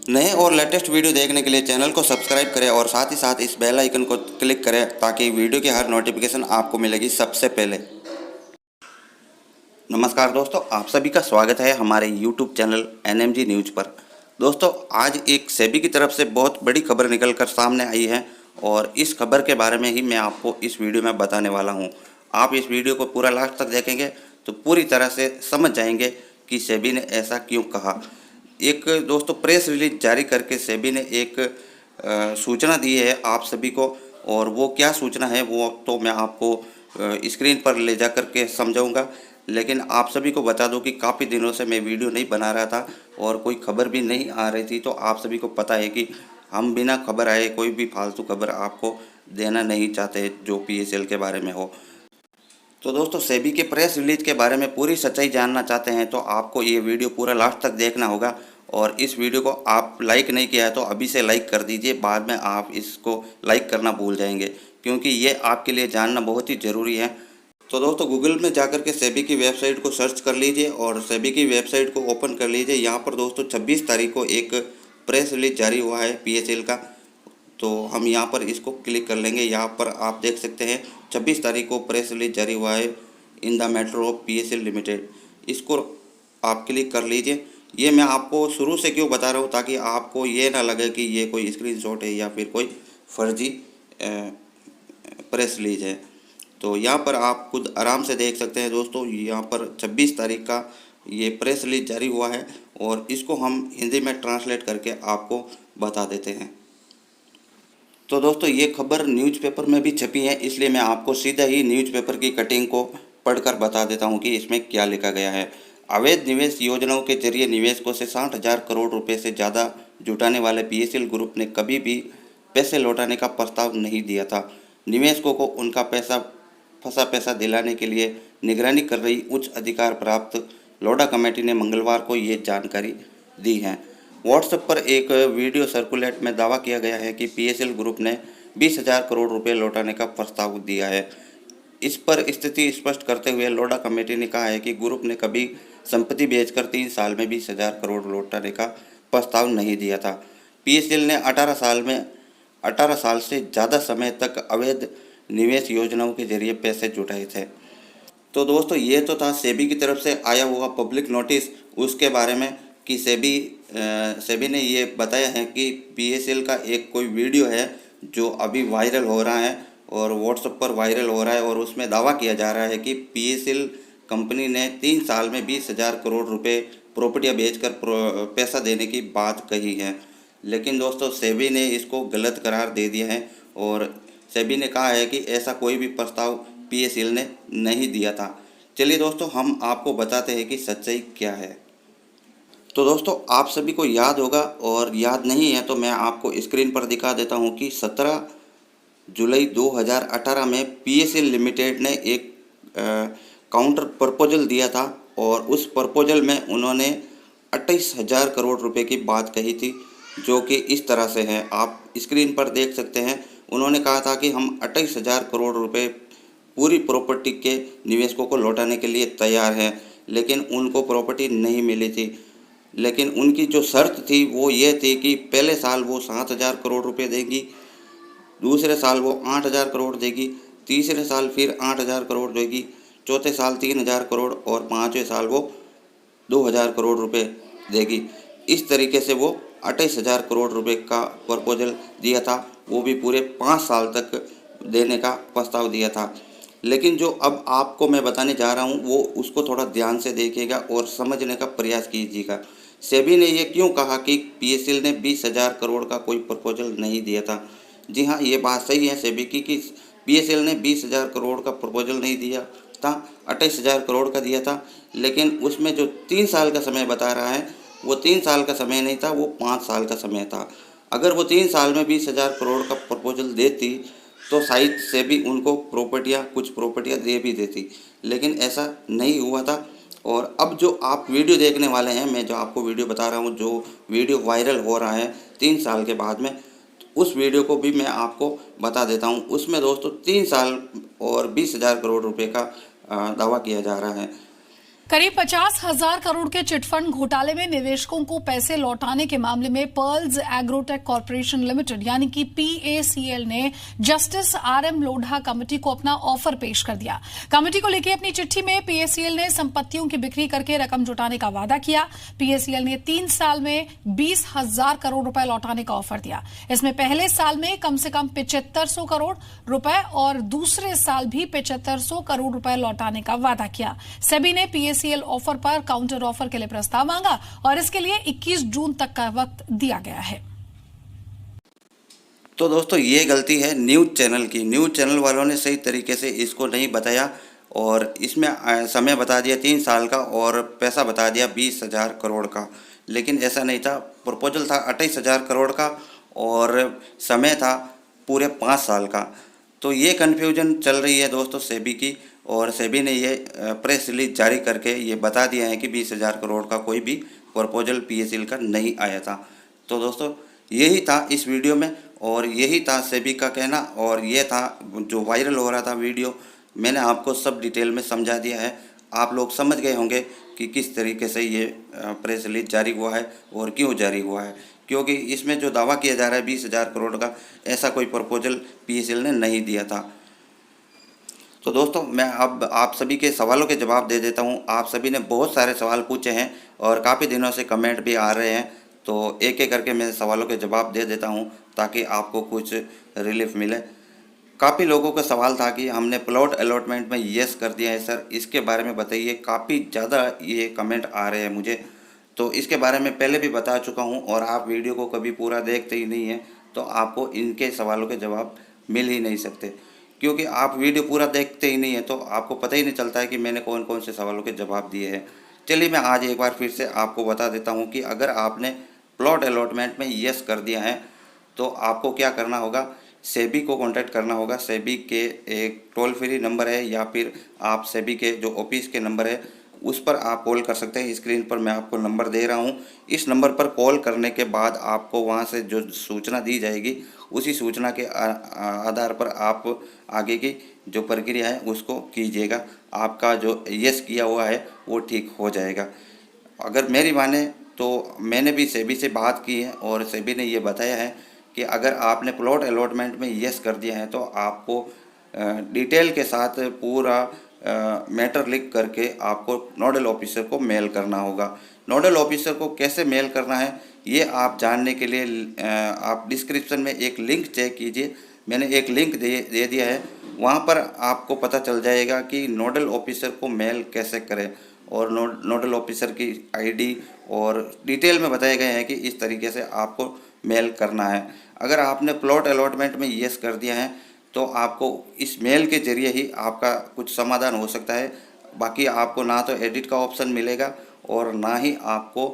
नए और latest video देखने के लिए चैनल को सब्सक्राइब करें और साथ ही साथ इस बेल आइकन को क्लिक करें ताकि वीडियो की हर नोटिफिकेशन आपको मिलेगी सबसे पहले। नमस्कार दोस्तों, आप सभी का स्वागत है हमारे यूट्यूब चैनल एनएमजी न्यूज़ पर। दोस्तों, आज एक सेबी की तरफ से बहुत बड़ी खबर निकल कर सामने आई है और इस खबर के बारे में ही मैं आपको इस वीडियो में बताने वाला हूँ। आप इस वीडियो को पूरा लास्ट तक देखेंगे तो पूरी तरह से समझ जाएंगे कि सेबी ने ऐसा क्यों कहा। एक दोस्तों प्रेस रिलीज जारी करके सेबी ने एक सूचना दी है आप सभी को, और वो क्या सूचना है वो तो मैं आपको स्क्रीन पर ले जा कर के समझाऊँगा। लेकिन आप सभी को बता दूं कि काफ़ी दिनों से मैं वीडियो नहीं बना रहा था और कोई खबर भी नहीं आ रही थी, तो आप सभी को पता है कि हम बिना खबर आए कोई भी फालतू खबर आपको देना नहीं चाहते जो पीएसएल के बारे में हो। तो दोस्तों, सेबी के प्रेस रिलीज के बारे में पूरी सच्चाई जानना चाहते हैं तो आपको ये वीडियो पूरा लास्ट तक देखना होगा। और इस वीडियो को आप लाइक नहीं किया है तो अभी से लाइक कर दीजिए, बाद में आप इसको लाइक करना भूल जाएंगे क्योंकि ये आपके लिए जानना बहुत ही ज़रूरी है। तो दोस्तों, गूगल में जाकर के सेबी की वेबसाइट को सर्च कर लीजिए और सेबी की वेबसाइट को ओपन कर लीजिए। यहाँ पर दोस्तों 26 तारीख को एक प्रेस रिलीज जारी हुआ है पीएसएल का, तो हम यहाँ पर इसको क्लिक कर लेंगे। यहाँ पर आप देख सकते हैं 26 तारीख को प्रेस रिलीज जारी हुआ है in the matter of PSL limited. इसको आप क्लिक कर लीजिए। ये मैं आपको शुरू से क्यों बता रहा हूँ ताकि आपको ये ना लगे कि ये कोई स्क्रीनशॉट है या फिर कोई फर्जी प्रेस रिलीज है। तो यहाँ पर आप खुद आराम से देख सकते हैं दोस्तों, यहाँ पर 26 तारीख का ये प्रेस रिलीज जारी हुआ है और इसको हम हिंदी में ट्रांसलेट करके आपको बता देते हैं। तो दोस्तों, ये खबर न्यूज़पेपर में भी छपी है, इसलिए मैं आपको सीधा ही न्यूज़पेपर की कटिंग को पढ़कर बता देता हूँ कि इसमें क्या लिखा गया है। अवैध निवेश योजनाओं के जरिए निवेशकों से 60,000 करोड़ रुपए से ज़्यादा जुटाने वाले पीएसएल ग्रुप ने कभी भी पैसे लौटाने का प्रस्ताव नहीं दिया था। निवेशकों को उनका फंसा पैसा दिलाने के लिए निगरानी कर रही उच्च अधिकार प्राप्त लोढ़ा कमेटी ने मंगलवार को ये जानकारी दी है। व्हाट्सएप पर एक वीडियो सर्कुलेट में दावा किया गया है कि पीएसएल ग्रुप ने 20,000 करोड़ रुपए लौटाने का प्रस्ताव दिया है। इस पर स्थिति स्पष्ट करते हुए लोढ़ा कमेटी ने कहा है कि ग्रुप ने कभी संपत्ति बेचकर 3 साल में 20,000 करोड़ लौटाने का प्रस्ताव नहीं दिया था। पीएसएल ने 18 साल से ज़्यादा समय तक अवैध निवेश योजनाओं के जरिए पैसे जुटाए थे। तो दोस्तों, ये तो था सेबी की तरफ से आया हुआ पब्लिक नोटिस उसके बारे में कि सेबी ने ये बताया है कि पीएसएल का एक कोई वीडियो है जो अभी वायरल हो रहा है और व्हाट्सएप पर वायरल हो रहा है और उसमें दावा किया जा रहा है कि पीएसएल कंपनी ने 3 साल में 20,000 करोड़ रुपए प्रॉपर्टियाँ बेचकर पैसा देने की बात कही है। लेकिन दोस्तों, सेबी ने इसको गलत करार दे दिया है और सेबी ने कहा है कि ऐसा कोई भी प्रस्ताव पीएसएल ने नहीं दिया था। चलिए दोस्तों, हम आपको बताते हैं कि सच्चाई क्या है। तो दोस्तों, आप सभी को याद होगा और याद नहीं है तो मैं आपको स्क्रीन पर दिखा देता हूं कि 17 जुलाई 2018 में पीएसएल लिमिटेड ने एक काउंटर प्रपोजल दिया था और उस प्रपोजल में उन्होंने 28,000 करोड़ रुपए की बात कही थी, जो कि इस तरह से है, आप स्क्रीन पर देख सकते हैं। उन्होंने कहा था कि हम 28,000 करोड़ रुपए पूरी प्रॉपर्टी के निवेशकों को लौटाने के लिए तैयार हैं, लेकिन उनको प्रॉपर्टी नहीं मिली थी। लेकिन उनकी जो शर्त थी वो ये थी कि पहले साल वो 7,000 करोड़ रुपए देगी, दूसरे साल वो 8,000 करोड़ देगी, तीसरे साल फिर 8,000 करोड़ देगी, चौथे साल 3,000 करोड़ और पाँचवें साल वो 2,000 करोड़ रुपए देगी। इस तरीके से वो 28,000 करोड़ रुपए का प्रपोजल दिया था, वो भी पूरे 5 साल तक देने का प्रस्ताव दिया था। लेकिन जो अब आपको मैं बताने जा रहा हूँ वो उसको थोड़ा ध्यान से देखिएगा और समझने का प्रयास कीजिएगा। सेबी ने ये क्यों कहा कि पीएसएल ने 20,000 करोड़ का कोई प्रपोजल नहीं दिया था। जी हाँ, ये बात सही है सेबी की कि पीएसएल ने 20,000 करोड़ का प्रपोजल नहीं दिया था, 28,000 करोड़ का दिया था। लेकिन उसमें जो 3 साल का समय बता रहा है वो 3 साल का समय नहीं था, वो 5 साल का समय था। अगर वो 3 साल में 20,000 करोड़ का प्रपोजल देती तो शायद सेबी उनको कुछ प्रॉपर्टियाँ दे भी देती, लेकिन ऐसा नहीं हुआ था। और अब जो आप वीडियो देखने वाले हैं, मैं जो आपको वीडियो बता रहा हूँ, जो वीडियो वायरल हो रहा है 3 साल के बाद में, उस वीडियो को भी मैं आपको बता देता हूँ। उसमें दोस्तों 3 साल और 20,000 करोड़ रुपए का दावा किया जा रहा है। करीब 50,000 करोड़ के चिटफंड घोटाले में निवेशकों को पैसे लौटाने के मामले में पर्ल्स एग्रोटेक कॉर्पोरेशन लिमिटेड यानी कि PACL ने जस्टिस RM लोढ़ा कमेटी को अपना ऑफर पेश कर दिया। कमेटी को लिखी अपनी चिट्ठी में PACL ने संपत्तियों की बिक्री करके रकम जुटाने का वादा किया। PACL ने 3 साल में 20,000 करोड़ रुपए लौटाने का ऑफर दिया। इसमें पहले साल में कम से कम 7500 करोड़ रुपए और दूसरे साल भी 7500 करोड़ रुपए लौटाने का वादा किया। सेबी ने PACL ऑफर पर काउंटर ऑफर के लिए प्रस्ताव मांगा और इसके लिए 21 जून तक का वक्त दिया गया है। तो दोस्तों ये गलती है न्यूज़ चैनल की। न्यूज़ चैनल वालों ने सही तरीके से इसको नहीं बताया और इसमें समय बता दिया 3 साल का और पैसा बता दिया 20,000 करोड़ का, लेकिन ऐसा नहीं था। प्रपोजल था 28,000 करोड़ का और समय था पूरे 5 साल का। तो ये कन्फ्यूजन चल रही है दोस्तों सेबी की, और सेबी ने ये प्रेस रिलीज जारी करके ये बता दिया है कि 20,000 करोड़ का कोई भी प्रपोजल PACL का नहीं आया था। तो दोस्तों यही था इस वीडियो में और यही था सेबी का कहना, और ये था जो वायरल हो रहा था वीडियो। मैंने आपको सब डिटेल में समझा दिया है। आप लोग समझ गए होंगे कि किस तरीके से ये प्रेस रिलीज जारी हुआ है और क्यों जारी हुआ है, क्योंकि इसमें जो दावा किया जा रहा है 20,000 करोड़ का, ऐसा कोई प्रपोजल PACL ने नहीं दिया था। तो दोस्तों मैं अब आप सभी के सवालों के जवाब दे देता हूं। आप सभी ने बहुत सारे सवाल पूछे हैं और काफ़ी दिनों से कमेंट भी आ रहे हैं, तो एक एक करके मैं सवालों के जवाब दे देता हूं ताकि आपको कुछ रिलीफ मिले। काफ़ी लोगों का सवाल था कि हमने प्लॉट अलॉटमेंट में येस कर दिया है सर, इसके बारे में बताइए। काफ़ी ज़्यादा ये कमेंट आ रहे हैं मुझे, तो इसके बारे में पहले भी बता चुका हूँ और आप वीडियो को कभी पूरा देखते ही नहीं हैं, तो आपको इनके सवालों के जवाब मिल ही नहीं सकते, क्योंकि आप वीडियो पूरा देखते ही नहीं है तो आपको पता ही नहीं चलता है कि मैंने कौन कौन से सवालों के जवाब दिए हैं। चलिए मैं आज एक बार फिर से आपको बता देता हूं कि अगर आपने प्लॉट अलॉटमेंट में यस कर दिया है तो आपको क्या करना होगा। सेबी को कांटेक्ट करना होगा। सेबी के एक टोल फ्री नंबर है या फिर आप सेबी के जो ऑफिस के नंबर है उस पर आप कॉल कर सकते हैं। स्क्रीन पर मैं आपको नंबर दे रहा हूं। इस नंबर पर कॉल करने के बाद आपको वहां से जो सूचना दी जाएगी उसी सूचना के आधार पर आप आगे की जो प्रक्रिया है उसको कीजिएगा। आपका जो यस किया हुआ है वो ठीक हो जाएगा। अगर मेरी माने तो मैंने भी सेबी से बात की है और सेबी ने ये बताया है कि अगर आपने प्लॉट अलॉटमेंट में यस कर दिया है तो आपको डिटेल के साथ पूरा मैटर लिख करके आपको नोडल ऑफिसर को मेल करना होगा। नोडल ऑफिसर को कैसे मेल करना है ये आप जानने के लिए आप डिस्क्रिप्शन में एक लिंक चेक कीजिए। मैंने एक लिंक दे दिया है, वहाँ पर आपको पता चल जाएगा कि नोडल ऑफिसर को मेल कैसे करें और नोडल ऑफिसर की आईडी और डिटेल में बताए गए हैं कि इस तरीके से आपको मेल करना है। अगर आपने प्लॉट अलॉटमेंट में यस कर दिया है तो आपको इस मेल के ज़रिए ही आपका कुछ समाधान हो सकता है। बाकी आपको ना तो एडिट का ऑप्शन मिलेगा और ना ही आपको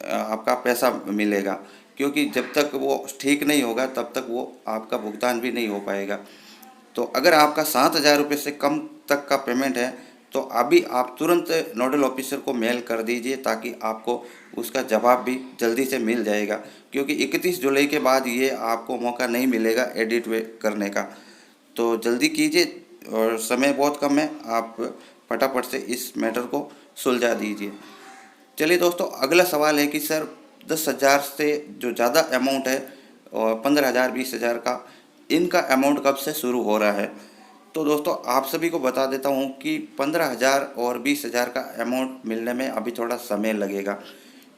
आपका पैसा मिलेगा, क्योंकि जब तक वो ठीक नहीं होगा तब तक वो आपका भुगतान भी नहीं हो पाएगा। तो अगर आपका 7,000 रुपये से कम तक का पेमेंट है तो अभी आप तुरंत नोडल ऑफिसर को मेल कर दीजिए ताकि आपको उसका जवाब भी जल्दी से मिल जाएगा, क्योंकि 31 जुलाई के बाद ये आपको मौका नहीं मिलेगा एडिट करने का। तो जल्दी कीजिए और समय बहुत कम है, आप फटाफट से इस मैटर को सुलझा दीजिए। चलिए दोस्तों अगला सवाल है कि सर 10,000 से जो ज़्यादा अमाउंट है और 15,000 20,000 का, इनका अमाउंट कब से शुरू हो रहा है। तो दोस्तों आप सभी को बता देता हूं कि 15,000 और 20,000 का अमाउंट मिलने में अभी थोड़ा समय लगेगा,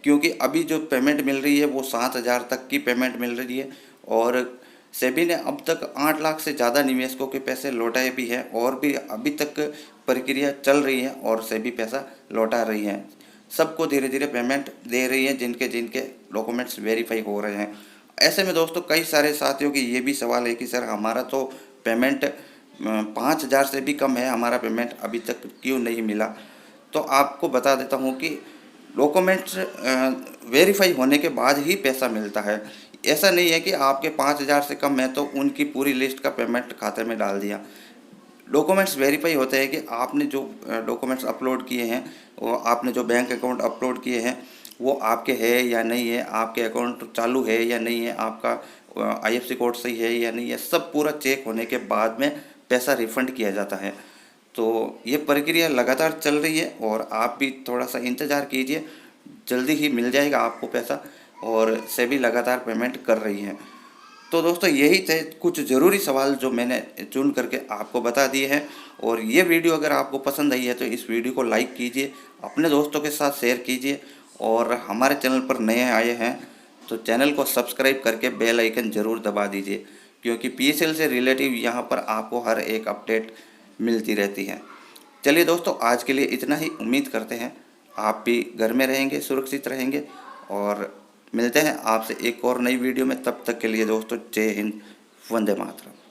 क्योंकि अभी जो पेमेंट मिल रही है वो 7,000 तक की पेमेंट मिल रही है और सेबी ने अब तक 8 लाख से ज़्यादा निवेशकों के पैसे लौटाए भी हैं और भी अभी तक प्रक्रिया चल रही है और सेबी पैसा लौटा रही है। सबको धीरे धीरे पेमेंट दे रही है जिनके जिनके डॉक्यूमेंट्स वेरीफाई हो रहे हैं। ऐसे में दोस्तों कई सारे साथियों की ये भी सवाल है कि सर हमारा तो पेमेंट 5,000 से भी कम है, हमारा पेमेंट अभी तक क्यों नहीं मिला। तो आपको बता देता हूँ कि डॉक्यूमेंट्स वेरीफाई होने के बाद ही पैसा मिलता है। ऐसा नहीं है कि आपके 5,000 से कम है तो उनकी पूरी लिस्ट का पेमेंट खाते में डाल दिया। डॉक्यूमेंट्स वेरीफाई होते हैं कि आपने जो डॉक्यूमेंट्स अपलोड किए हैं, वो आपने जो बैंक अकाउंट अपलोड किए हैं वो आपके है या नहीं है, आपके अकाउंट चालू है या नहीं है, आपका IFSC कोड सही है या नहीं है, सब पूरा चेक होने के बाद में पैसा रिफ़ंड किया जाता है। तो ये प्रक्रिया लगातार चल रही है और आप भी थोड़ा सा इंतज़ार कीजिए, जल्दी ही मिल जाएगा आपको पैसा, और सेबी लगातार पेमेंट कर रही है। तो दोस्तों यही थे कुछ ज़रूरी सवाल जो मैंने चुन करके आपको बता दिए हैं। और ये वीडियो अगर आपको पसंद आई है तो इस वीडियो को लाइक कीजिए, अपने दोस्तों के साथ शेयर कीजिए, और हमारे चैनल पर नए आए हैं तो चैनल को सब्सक्राइब करके बेल आइकन ज़रूर दबा दीजिए, क्योंकि PSL से रिलेटिव यहाँ पर आपको हर एक अपडेट मिलती रहती है। चलिए दोस्तों, आज के लिए इतना ही। उम्मीद करते हैं आप भी घर में रहेंगे, सुरक्षित रहेंगे, और मिलते हैं आपसे एक और नई वीडियो में। तब तक के लिए दोस्तों, जय हिंद, वंदे मातरम।